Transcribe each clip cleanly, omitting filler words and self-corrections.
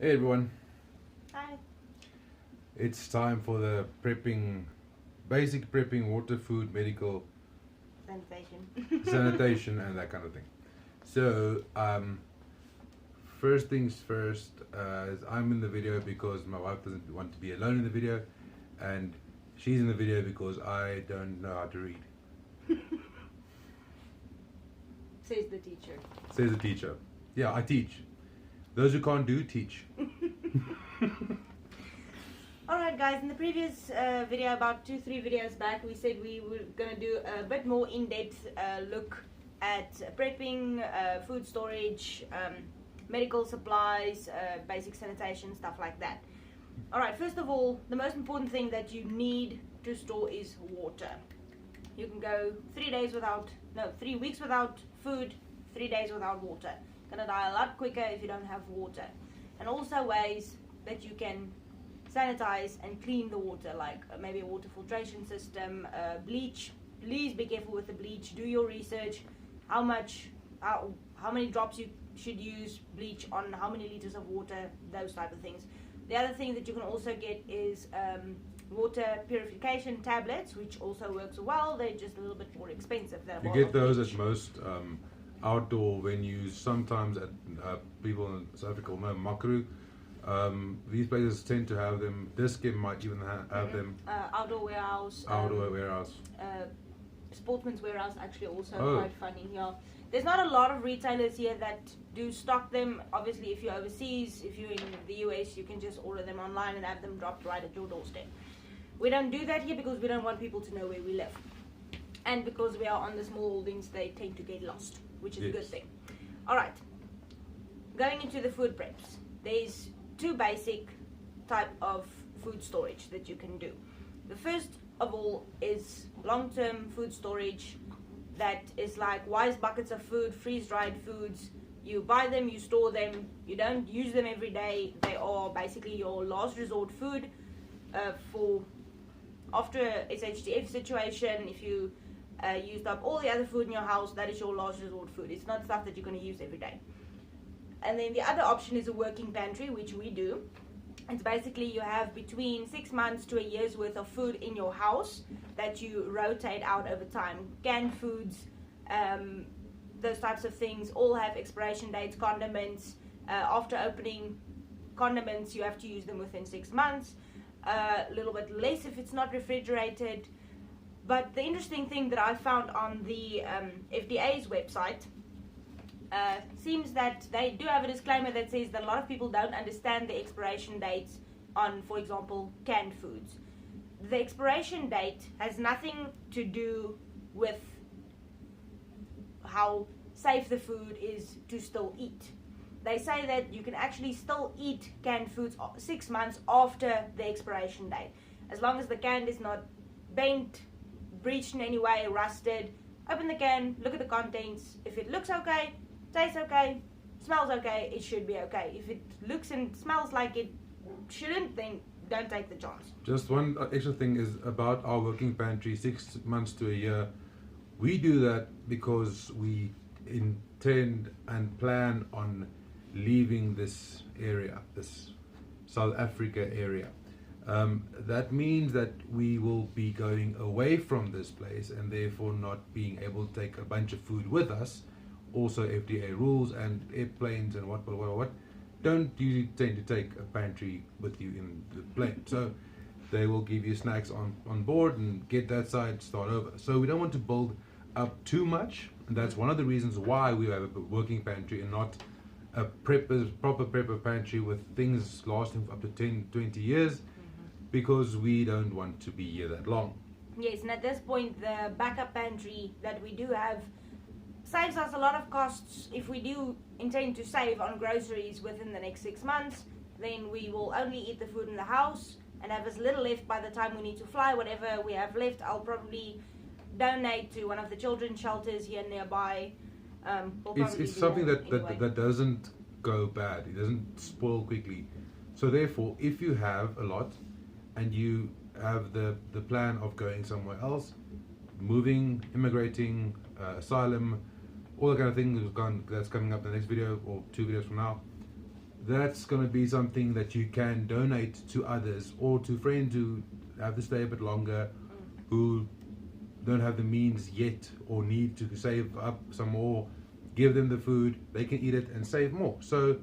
Hey everyone, Hi. it's time for the basic prepping, water, food, medical, Sensation. sanitation, and that kind of thing. So, first things first, is I'm in the video because my wife doesn't want to be alone in the video, and she's in the video because I don't know how to read, Says the teacher. says the teacher. Yeah, I teach. Those who can't do, teach. Alright guys, in the previous video, about 2-3 videos back, we said we were going to do a bit more in-depth look at prepping, food storage, medical supplies, basic sanitation, stuff like that. Alright, first of all, the most important thing that you need to store is water. You can go 3 weeks without food, 3 days without water. Gonna die a lot quicker if you don't have water. And also ways that you can sanitize and clean the water, like maybe a water filtration system, bleach. Please be careful with the bleach. Do your research. How many drops you should use bleach on how many liters of water, those type of things. The other thing that you can also get is water purification tablets, which also works well. They're just a little bit more expensive. You get those at most outdoor venues, sometimes at people in South Africa will know Makaru. These places tend to have them. Dis-Chem might even have them. Outdoor warehouse. Outdoor warehouse. Sportsman's warehouse actually also Oh. quite funny here. There's not a lot of retailers here that do stock them. Obviously, if you're overseas, if you're in the US, you can just order them online and have them dropped right at your doorstep. We don't do that here because we don't want people to know where we live. And because we are on the small holdings, they tend to get lost, which is a good thing. Alright, going into the food preps. There's two basic type of food storage that you can do. The first of all is long-term food storage, that is like wise buckets of food, freeze-dried foods. You buy them, you store them, you don't use them every day. They are basically your last resort food for after a SHTF situation. If you used up all the other food in your house, that is your last resort food. It's not stuff that you're going to use every day. And then the other option is a working pantry, which we do. It's basically you have between 6 months to a year's worth of food in your house that you rotate out over time. Canned foods, those types of things all have expiration dates. Condiments, after opening condiments, you have to use them within 6 months. A little bit less if it's not refrigerated. But the interesting thing that I found on the FDA's website seems that they do have a disclaimer that says that a lot of people don't understand the expiration dates on, for example, canned foods. The expiration date has nothing to do with how safe the food is to still eat. They say that you can actually still eat canned foods 6 months after the expiration date, as long as the can is not bent, breached in any way, rusted. Open the can, look at the contents. If it looks okay, tastes okay, smells okay, it should be okay. If it looks and smells like it shouldn't, then don't take the chance. Just one extra thing is about our working pantry, 6 months to a year. We do that because we intend and plan on leaving this area, this South Africa area. That means that we will be going away from this place and therefore not being able to take a bunch of food with us. Also FDA rules, and airplanes and what. Don't usually tend to take a pantry with you in the plane. So they will give you snacks on board and get that side, start over. So we don't want to build up too much. And that's one of the reasons why we have a working pantry and not a proper prepper pantry with things lasting for up to 10, 20 years, because we don't want to be here that long. Yes, and at this point, the backup pantry that we do have saves us a lot of costs. If we do intend to save on groceries within the next 6 months, then we will only eat the food in the house and have as little left by the time we need to fly. Whatever we have left, I'll probably donate to one of the children's shelters here nearby. It's something that doesn't go bad. It doesn't spoil quickly. So therefore, if you have a lot and you have the plan of going somewhere else, moving, immigrating, asylum, all that kind of thing that's coming up in the next video or 2 videos from now, that's going to be something that you can donate to others or to friends who have to stay a bit longer, who don't have the means yet or need to save up some more. Give them the food, they can eat it and save more. So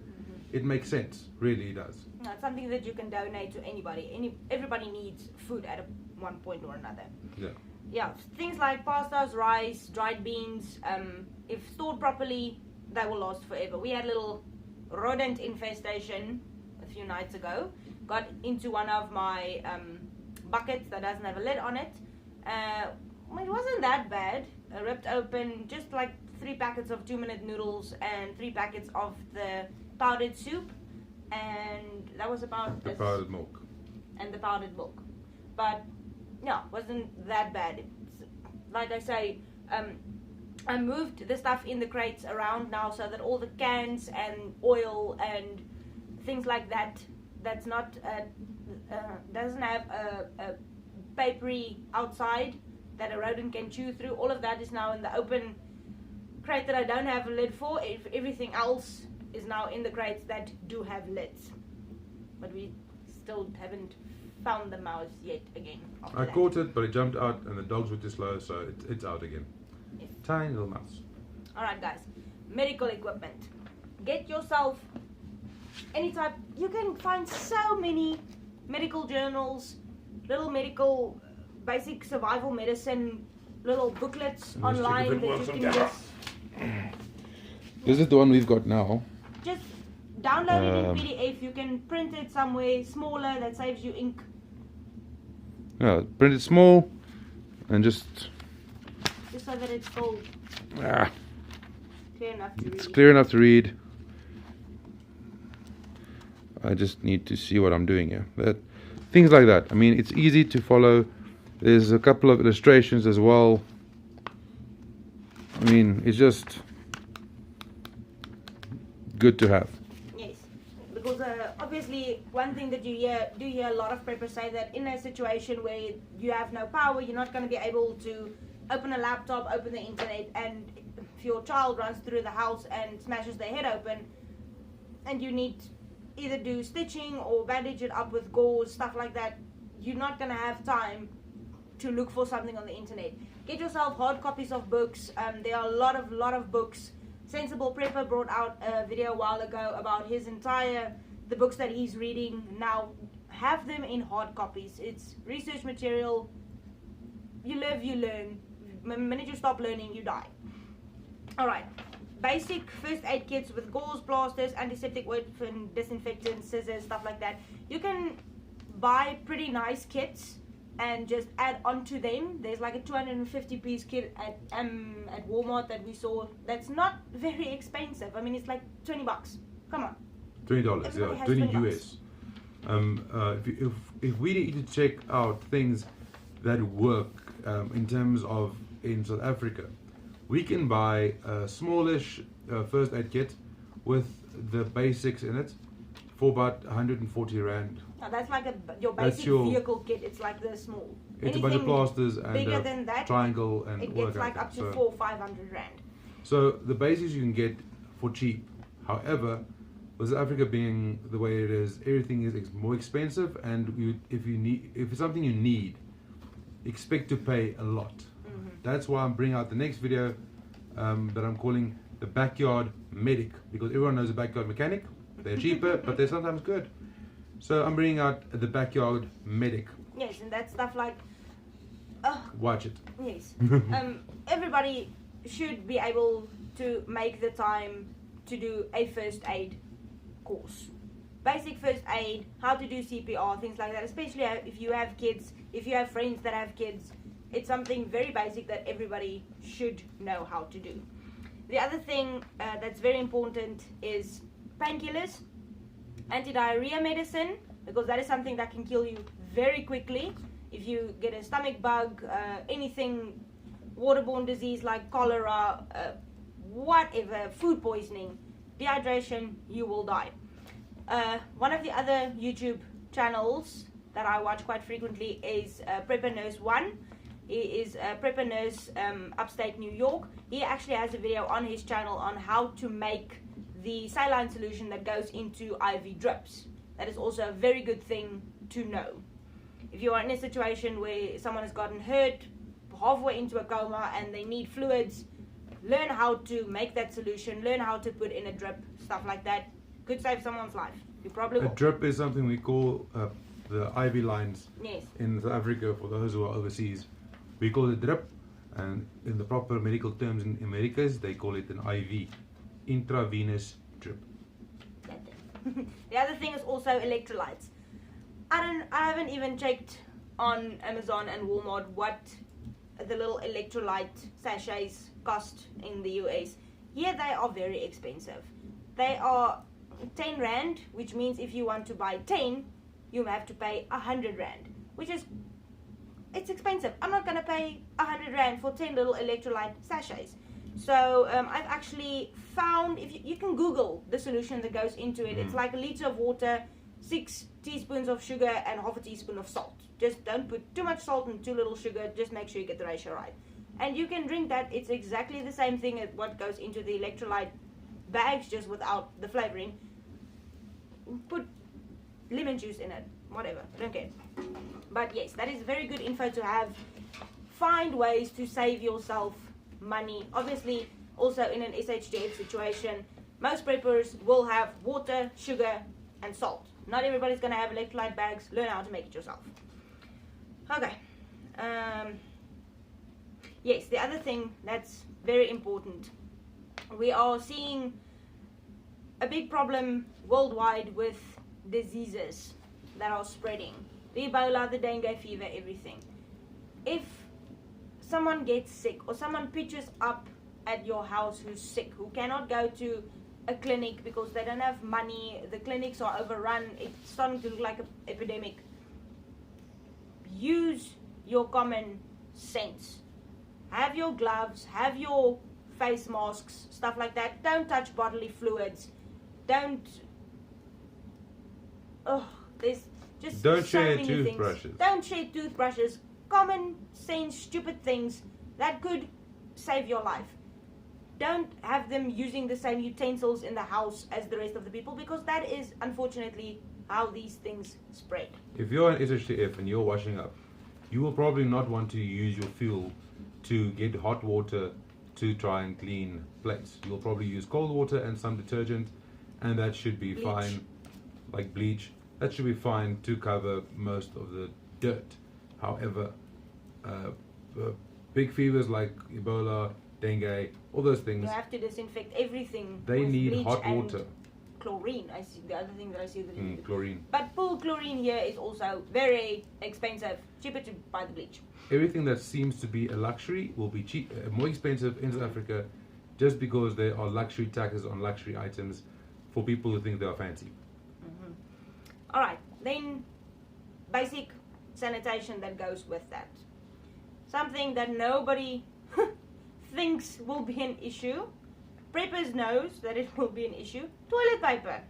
it makes sense, really it does. No, it's something that you can donate to anybody. Everybody needs food at one point or another. Yeah, things like pastas, rice, dried beans, if stored properly, they will last forever. We had a little rodent infestation a few nights ago. Got into one of my buckets that doesn't have a lid on it. It wasn't that bad. I ripped open just like 3 packets of 2-minute noodles and 3 packets of the powdered soup, and that was about the powdered milk. And the powdered milk. But no, wasn't that bad. It's, like I say, I moved the stuff in the crates around now so that all the cans and oil and things like that, that's not doesn't have a papery outside that a rodent can chew through. All of that is now in the open crate that I don't have a lid for. Everything else is now in the crates that do have lids, but we still haven't found the mouse yet again. I caught it, but it jumped out and the dogs were too slow, so it's out again. Yes. Tiny little mouse. Alright guys, medical equipment. Get yourself any type. You can find so many medical journals, little medical basic survival medicine little booklets online that you can just This is the one we've got now. Just download it in PDF. You can print it somewhere smaller that saves you ink. Yeah, print it small and just so that it's full. Clear enough to read. It's clear enough to read. I just need to see what I'm doing here. Things like that. I mean, it's easy to follow. There's a couple of illustrations as well. I mean, it's just good to have. Yes, because obviously one thing that you hear a lot of preppers say that in a situation where you have no power, you're not going to be able to open a laptop, open the internet, and if your child runs through the house and smashes their head open, and you need either do stitching or bandage it up with gauze, stuff like that, you're not going to have time to look for something on the internet. Get yourself hard copies of books. There are a lot of books. Sensible Prepper brought out a video a while ago about the books that he's reading now. Have them in hard copies. It's research material. You live, you learn. The minute you stop learning, you die. Alright, basic first aid kits with gauze, plasters, antiseptic wipes, disinfectant, scissors, stuff like that. You can buy pretty nice kits and just add onto them. There's like a 250 piece kit at Walmart that we saw. That's not very expensive. I mean, it's like $20. Come on. $20, yeah, 20 US. If we need to check out things that work in terms of in South Africa, we can buy a smallish first aid kit with the basics in it for about 140 Rand. Now that's like your basic vehicle kit. It's like the small. It's a bunch of plasters and bigger than that, triangle and it gets like up to 400 or 500 Rand. So the basics you can get for cheap. However, with South Africa being the way it is, everything is more expensive, and if it's something you need, expect to pay a lot. Mm-hmm. That's why I'm bringing out the next video that I'm calling the Backyard Medic, because everyone knows a backyard mechanic. They're cheaper, but they're sometimes good. So I'm bringing out the Backyard Medic. Yes, and that stuff like. Watch it. Yes. Everybody should be able to make the time to do a first aid course. Basic first aid, how to do CPR, things like that. Especially if you have kids, if you have friends that have kids, it's something very basic that everybody should know how to do. The other thing that's very important is painkillers, anti-diarrhea medicine, because that is something that can kill you very quickly. If you get a stomach bug, anything, waterborne disease like cholera, whatever, food poisoning, dehydration, you will die. One of the other YouTube channels that I watch quite frequently is Prepper Nurse 1. He is a prepper nurse upstate New York. He actually has a video on his channel on how to make the saline solution that goes into IV drips. That is also a very good thing to know. If you are in a situation where someone has gotten hurt halfway into a coma and they need fluids, learn how to make that solution, learn how to put in a drip, stuff like that. Could save someone's life. You probably A will. drip is something we call the IV lines Yes. in South Africa for those who are overseas. We call it drip, and in the proper medical terms in Americas, they call it an IV, intravenous drip. That thing. The other thing is also electrolytes. I haven't even checked on Amazon and Walmart what the little electrolyte sachets cost in the US. Here they are very expensive. They are 10 rand, which means if you want to buy 10, you have to pay 100 rand, which is, it's expensive. I'm not going to pay 100 rand for 10 little electrolyte sachets. So I've actually found, if you can Google the solution that goes into it. It's like a liter of water, 6 teaspoons of sugar, and half a teaspoon of salt. Just don't put too much salt and too little sugar. Just make sure you get the ratio right. And you can drink that. It's exactly the same thing as what goes into the electrolyte bags, just without the flavoring. Put lemon juice in it, whatever, I don't care. But yes, that is very good info to have. Find ways to save yourself money. Obviously, also in an SHDF situation, most preppers will have water, sugar, and salt. Not everybody's going to have electrolyte bags. Learn how to make it yourself. Okay. Yes, the other thing that's very important, we are seeing a big problem worldwide with diseases that are spreading. The Ebola, the dengue fever, everything. If someone gets sick or someone pitches up at your house who's sick, who cannot go to a clinic because they don't have money, the clinics are overrun, it's starting to look like an epidemic, use your common sense. Have your gloves, have your face masks, stuff like that. Don't touch bodily fluids. Don't. Oh, there's just Don't so share many toothbrushes. things. Don't share toothbrushes. Common sense, stupid things that could save your life. Don't have them using the same utensils in the house as the rest of the people, because that is unfortunately how these things spread. If you're an SHTF and you're washing up, you will probably not want to use your fuel to get hot water to try and clean plates. You'll probably use cold water and some detergent, and that should be Bleach. fine, like bleach. That should be fine to cover most of the dirt. However, big fevers like Ebola, dengue, all those You things, have to disinfect everything. they with need bleach hot and water. Chlorine. I see the other thing that I see that you Chlorine. But pool chlorine here is also very expensive. Cheaper to buy the bleach. Everything that seems to be a luxury will be cheap, more expensive in South Africa, just because there are luxury taxes on luxury items for people who think they are fancy. Alright, then basic sanitation that goes with that. Something that nobody thinks will be an issue. Preppers knows that it will be an issue. Toilet paper.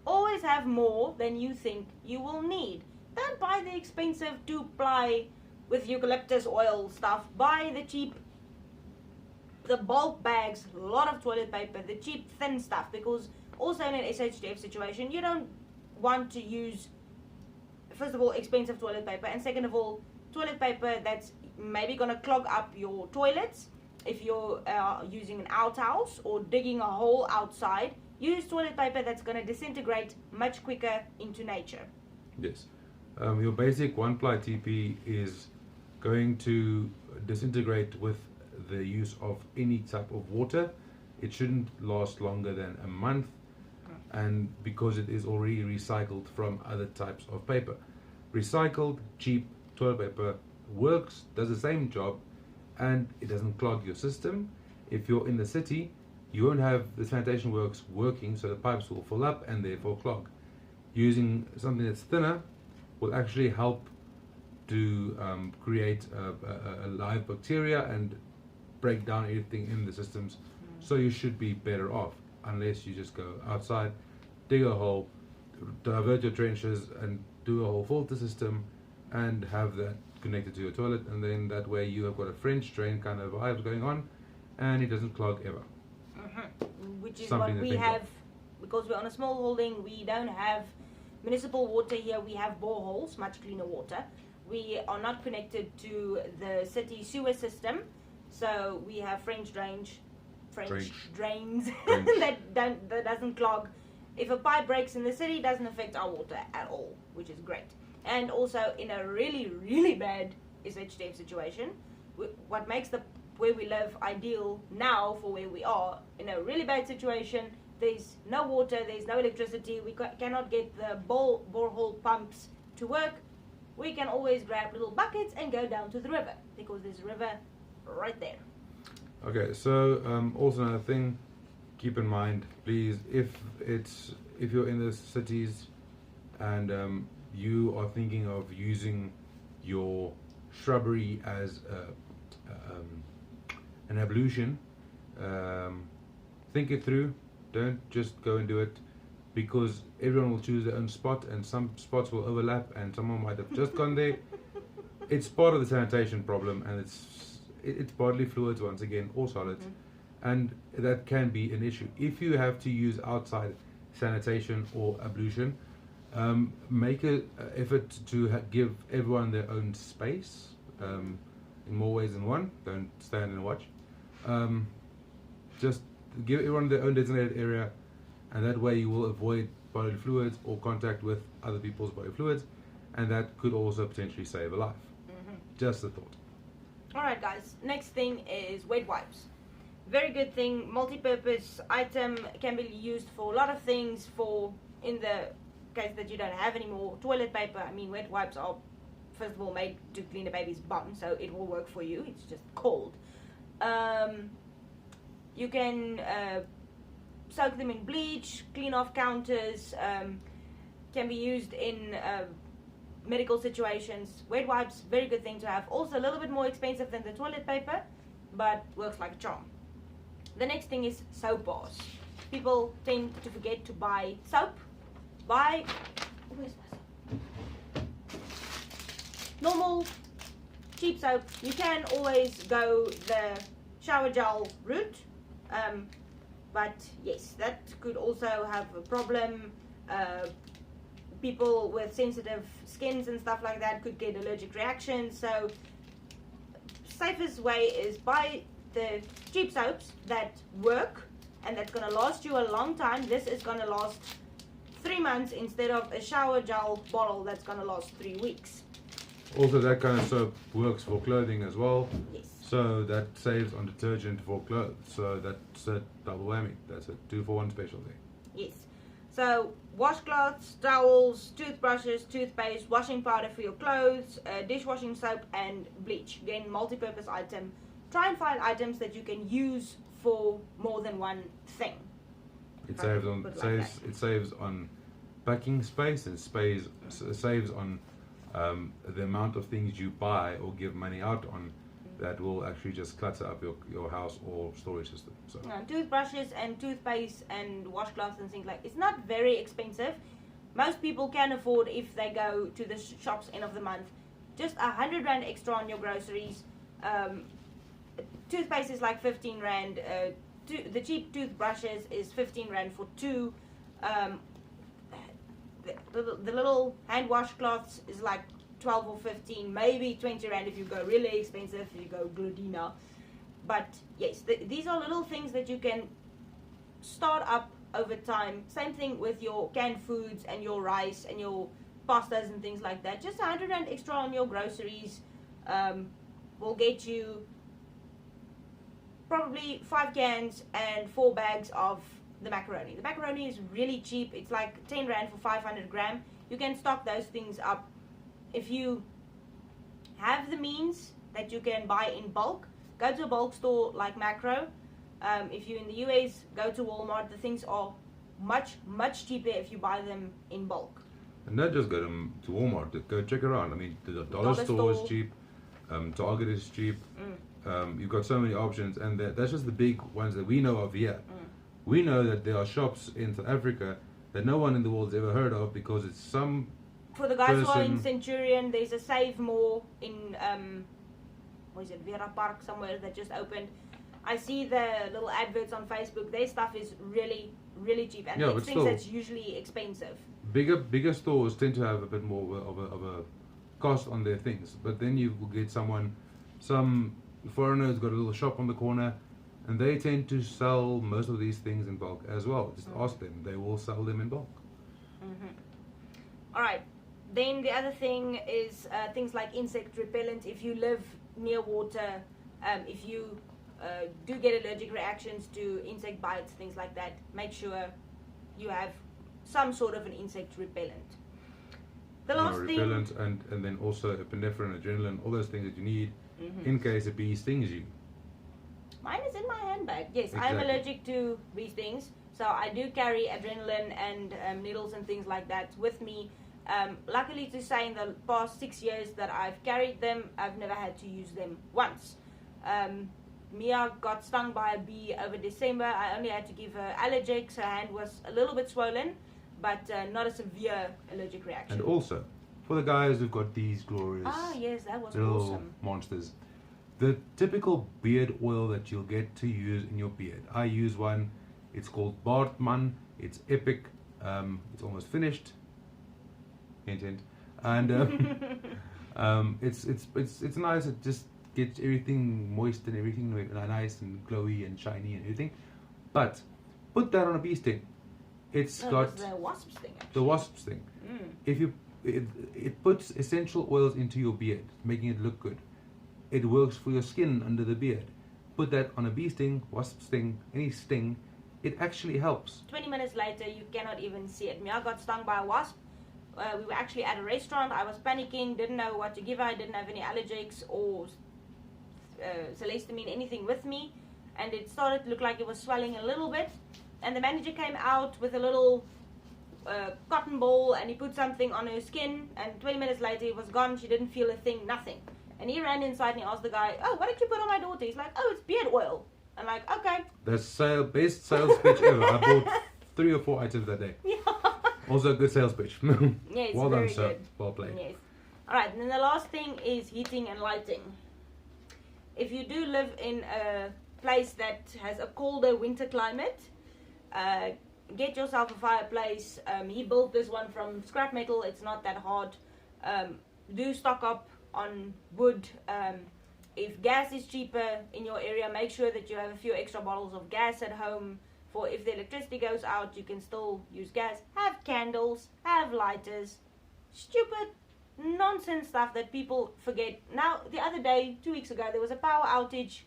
Always have more than you think you will need. Don't buy the expensive 2-ply with eucalyptus oil stuff. Buy the cheap, the bulk bags, a lot of toilet paper, the cheap thin stuff, because also in an SHDF situation, you don't want to use, first of all, expensive toilet paper, and second of all, toilet paper that's maybe going to clog up your toilets. If you're using an outhouse or digging a hole outside, use toilet paper that's going to disintegrate much quicker into nature. Yes. Your basic 1-ply TP is going to disintegrate with the use of any type of water. It shouldn't last longer than a month, and because it is already recycled from other types of paper. Recycled, cheap toilet paper works, does the same job, and it doesn't clog your system. If you're in the city, you won't have the sanitation works working, so the pipes will fill up and therefore clog. Using something that's thinner will actually help to create a live bacteria and break down everything in the systems. So you should be better off, unless you just go outside, dig a hole, divert your trenches and do a whole filter system and have that connected to your toilet, and then that way you have got a French drain kind of vibes going on, and it doesn't clog ever. which is Something what to we think of. have, because we're on a small holding. We don't have municipal water here. We have boreholes, much cleaner water. We are not connected to the city sewer system, so we have French drains Drains. that doesn't clog. If a pipe breaks in the city, it doesn't affect our water at all, which is great. And also, in a really, really bad SHTF situation, what makes where we live ideal now for where we are, in a really bad situation, there's no water, there's no electricity, we cannot get the borehole pumps to work. We can always grab little buckets and go down to the river, because there's a river right there. Okay, so also another thing, keep in mind, please, if you're in the cities and you are thinking of using your shrubbery as an ablution, think it through. Don't just go and do it, because everyone will choose their own spot, and some spots will overlap, and someone might have just gone there. It's part of the sanitation problem, and it's bodily fluids once again, or solids, and that can be an issue. If you have to use outside sanitation or ablution, make an effort to give everyone their own space, in more ways than one. Don't stand and watch. Just give everyone their own designated area, and that way you will avoid bodily fluids or contact with other people's bodily fluids, and that could also potentially save a life. Just a thought. Alright guys, next thing is wet wipes. Very good thing, multi-purpose item, can be used for a lot of things. For, in the case that you don't have any more toilet paper, I mean, wet wipes are first of all made to clean a baby's bum, so it will work for you. It's just cold. You can soak them in bleach, clean off counters, can be used in medical situations. Wet wipes, very good thing to have. Also a little bit more expensive than the toilet paper, but works like a charm. The next thing is soap bars. People tend to forget to buy soap. Where's my soap? Normal, cheap soap. You can always go the shower gel route, but yes, that could also have a problem. People with sensitive skins and stuff like that could get allergic reactions. So safest way is buy the cheap soaps that work and that's going to last you a long time. This is going to last 3 months instead of a shower gel bottle that's going to last 3 weeks. Also, that kind of soap works for clothing as well. Yes. So that saves on detergent for clothes. So that's a double whammy. That's a 2-for-1 special there. Yes. So washcloths, towels, toothbrushes, toothpaste, washing powder for your clothes, dishwashing soap, and bleach. Again, multi-purpose item. Try and find items that you can use for more than one thing. It saves on packing space, and saves on the amount of things you buy or give money out on. That will actually just clutter up your house or storage system. So toothbrushes and toothpaste and washcloths and things like, it's not very expensive. Most people can afford, if they go to the shops end of the month, just 100 Rand extra on your groceries. Toothpaste is like 15 Rand. The cheap toothbrushes is 15 Rand for 2. The little hand washcloths is like 12 or 15, maybe 20 Rand if you go really expensive, if you go Glodina. But yes, these are little things that you can start up over time. Same thing with your canned foods and your rice and your pastas and things like that. Just 100 Rand extra on your groceries will get you probably 5 cans and 4 bags of the macaroni. The macaroni is really cheap. It's like 10 Rand for 500 gram. You can stock those things up. If you have the means that you can buy in bulk, go to a bulk store like Macro. If you're in the US, go to Walmart. The things are much, much cheaper if you buy them in bulk. And not just go to Walmart, go check around. I mean, the dollar store is cheap, Target is cheap. You've got so many options, and that's just the big ones that we know of here. We know that there are shops in South Africa that no one in the world has ever heard of, because it's some... For the guys who are in Centurion, there's a Save More in, Vera Park somewhere that just opened. I see the little adverts on Facebook. Their stuff is really, really cheap, and Yeah, it's but things still- that's usually expensive. Bigger stores tend to have a bit more of a cost on their things, but then you will get some foreigner who's got a little shop on the corner, and they tend to sell most of these things in bulk as well. Just ask them; they will sell them in bulk. All right. Then the other thing is things like insect repellent. If you live near water, if you do get allergic reactions to insect bites, things like that, make sure you have some sort of an insect repellent. The last thing. Repellent and then also epinephrine, adrenaline, all those things that you need in case a bee stings you. Mine is in my handbag. Yes, I'm Exactly. allergic to bee stings, so I do carry adrenaline and needles and things like that with me. Luckily to say, in the past 6 years that I've carried them, I've never had to use them once. Mia got stung by a bee over December. I only had to give her Allergex. Her hand was a little bit swollen, but not a severe allergic reaction. And also, for the guys who've got these glorious Yes, that was little awesome. monsters, the typical beard oil that you'll get to use in your beard. I use one. It's called Bartman. It's epic. It's almost finished. Hint, hint. And it's nice. It just gets everything moist and everything nice and glowy and shiny and everything. But put that on a bee sting. It's No, it got was the wasps thing. the wasp sting. If you it puts essential oils into your beard, making it look good. It works for your skin under the beard. Put that on a bee sting, wasp sting, any sting. It actually helps. 20 minutes later, you cannot even see it. Mia got stung by a wasp. We were actually at a restaurant. I was panicking, didn't know what to give her. I didn't have any Allergex or Celestamine, anything with me. And it started to look like it was swelling a little bit. And the manager came out with a little cotton ball, and he put something on her skin. And 20 minutes later, it was gone. She didn't feel a thing, nothing. And he ran inside and he asked the guy, "Oh, what did you put on my daughter?" He's like, "Oh, it's beard oil." I'm like, "Okay." The best sales pitch ever. I bought 3 or 4 items that day. Yeah. Also a good sales pitch. Yeah, it's Well very done, sir. good. Well played. Yes. Alright, and then the last thing is heating and lighting. If you do live in a place that has a colder winter climate, get yourself a fireplace. He built this one from scrap metal. It's not that hard. Do stock up on wood. If gas is cheaper in your area, make sure that you have a few extra bottles of gas at home. For if the electricity goes out, you can still use gas. Have candles, have lighters. Stupid nonsense stuff that people forget. Now, the other day, 2 weeks ago, there was a power outage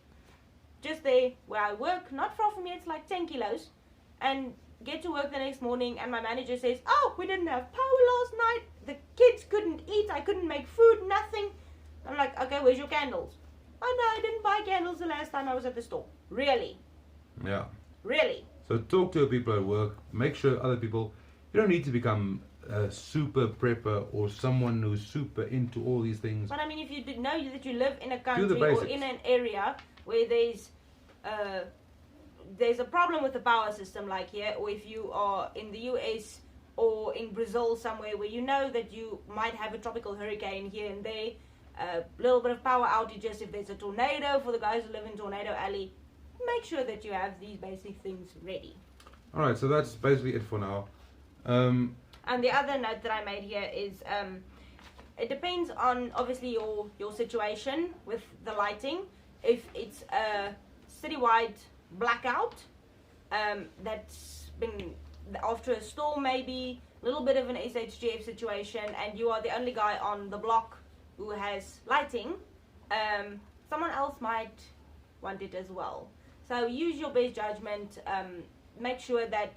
just there where I work, not far from here. It's like 10 kilos. And get to work the next morning, and my manager says, "Oh, we didn't have power last night. The kids couldn't eat. I couldn't make food, nothing." I'm like, "Okay, where's your candles?" "Oh no, I didn't buy candles the last time I was at the store." Really? Yeah. Really? So talk to your people at work. Make sure other people. You don't need to become a super prepper or someone who's super into all these things. But I mean, if you did know that you live in a the country or basics. in an area where there's a problem with the power system like here, or if you are in the US or in Brazil somewhere where you know that you might have a tropical hurricane here and there, a little bit of power outages, if there's a tornado, for the guys who live in Tornado Alley, make sure that you have these basic things ready. All right. So that's basically it for now. And the other note that I made here is it depends on obviously your situation with the lighting. If it's a citywide blackout that's been after a storm, maybe a little bit of an SHGF situation, and you are the only guy on the block who has lighting, someone else might want it as well. So use your best judgment. Make sure that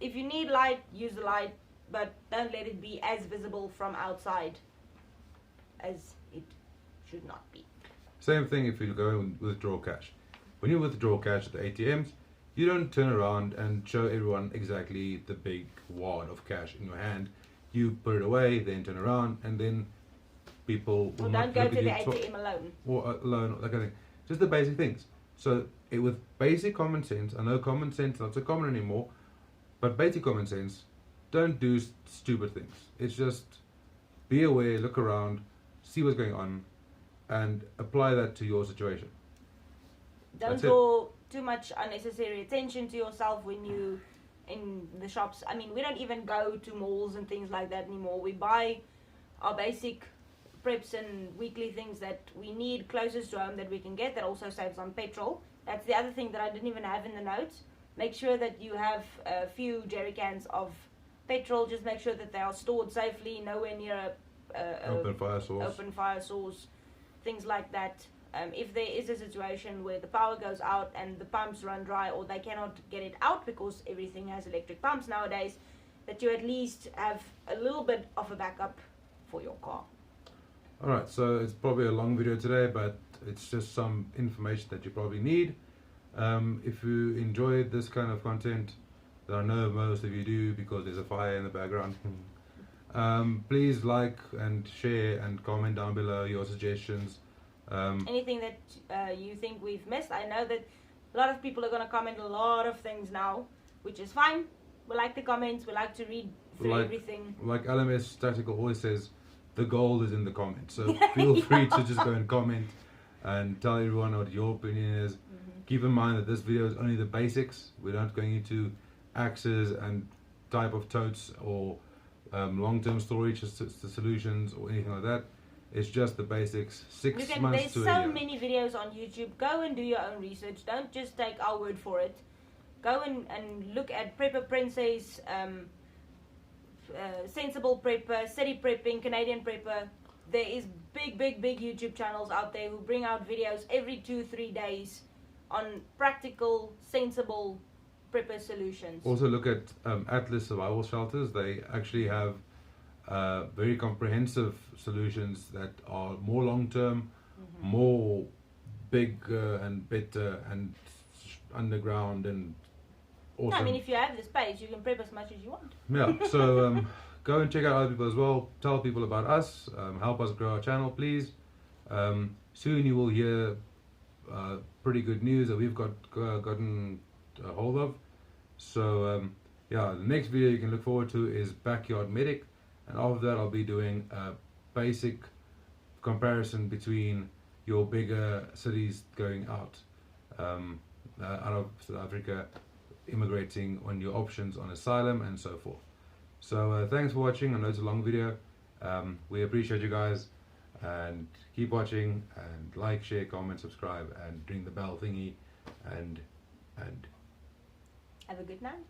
if you need light, use the light, but don't let it be as visible from outside as it should not be. Same thing if you go and withdraw cash. When you withdraw cash at the ATMs, you don't turn around and show everyone exactly the big wad of cash in your hand. You put it away, then turn around, and then people will Or not don't go look to at the you ATM alone. or alone, or that kind of thing. Just the basic things. So with basic common sense, I know common sense is not so common anymore, but basic common sense, don't do stupid things. It's just be aware, look around, see what's going on, and apply that to your situation. Don't That's it. draw too much unnecessary attention to yourself when you in the shops. I mean, we don't even go to malls and things like that anymore. We buy our basic preps and weekly things that we need closest to home that we can get. That also saves on petrol. That's the other thing that I didn't even have in the notes. Make sure that you have a few jerry cans of petrol. Just make sure that they are stored safely, nowhere near a open fire source, things like that. If there is a situation where the power goes out and the pumps run dry or they cannot get it out because everything has electric pumps nowadays, that you at least have a little bit of a backup for your car. Alright, so it's probably a long video today, but it's just some information that you probably need. If you enjoyed this kind of content, that I know most of you do because there's a fire in the background, please like and share and comment down below your suggestions. Anything that you think we've missed. I know that a lot of people are going to comment a lot of things now, which is fine. We like the comments. We like to read through everything. Like LMS Tactical always says, the gold is in the comments. So feel free to just go and comment and tell everyone what your opinion is. Keep in mind that this video is only the basics. We're not going into axes and type of totes or long-term storage solutions or anything like that. It's just the basics. 6 months there's to a so year. many videos on YouTube. Go and do your own research. Don't just take our word for it. Go and look at Prepper Princess, Sensible Prepper, City Prepping, Canadian Prepper. There is big YouTube channels out there who bring out videos every 2-3 days on practical, sensible prepper solutions. Also look at Atlas Survival Shelters. They actually have very comprehensive solutions that are more long-term, more bigger and better and underground and awesome. I mean, if you have the space, you can prep as much as you want. Yeah, so go and check out other people as well. Tell people about us. Help us grow our channel, please. Soon you will hear pretty good news that we've gotten a hold of. So yeah, the next video you can look forward to is Backyard Medic, and after that I'll be doing a basic comparison between your bigger cities going out of South Africa, immigrating, on your options on asylum and so forth. So thanks for watching. I know it's a long video. We appreciate you guys, and keep watching and like, share, comment, subscribe, and ring the bell thingy, and Have a good night.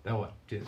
that one. Cheers.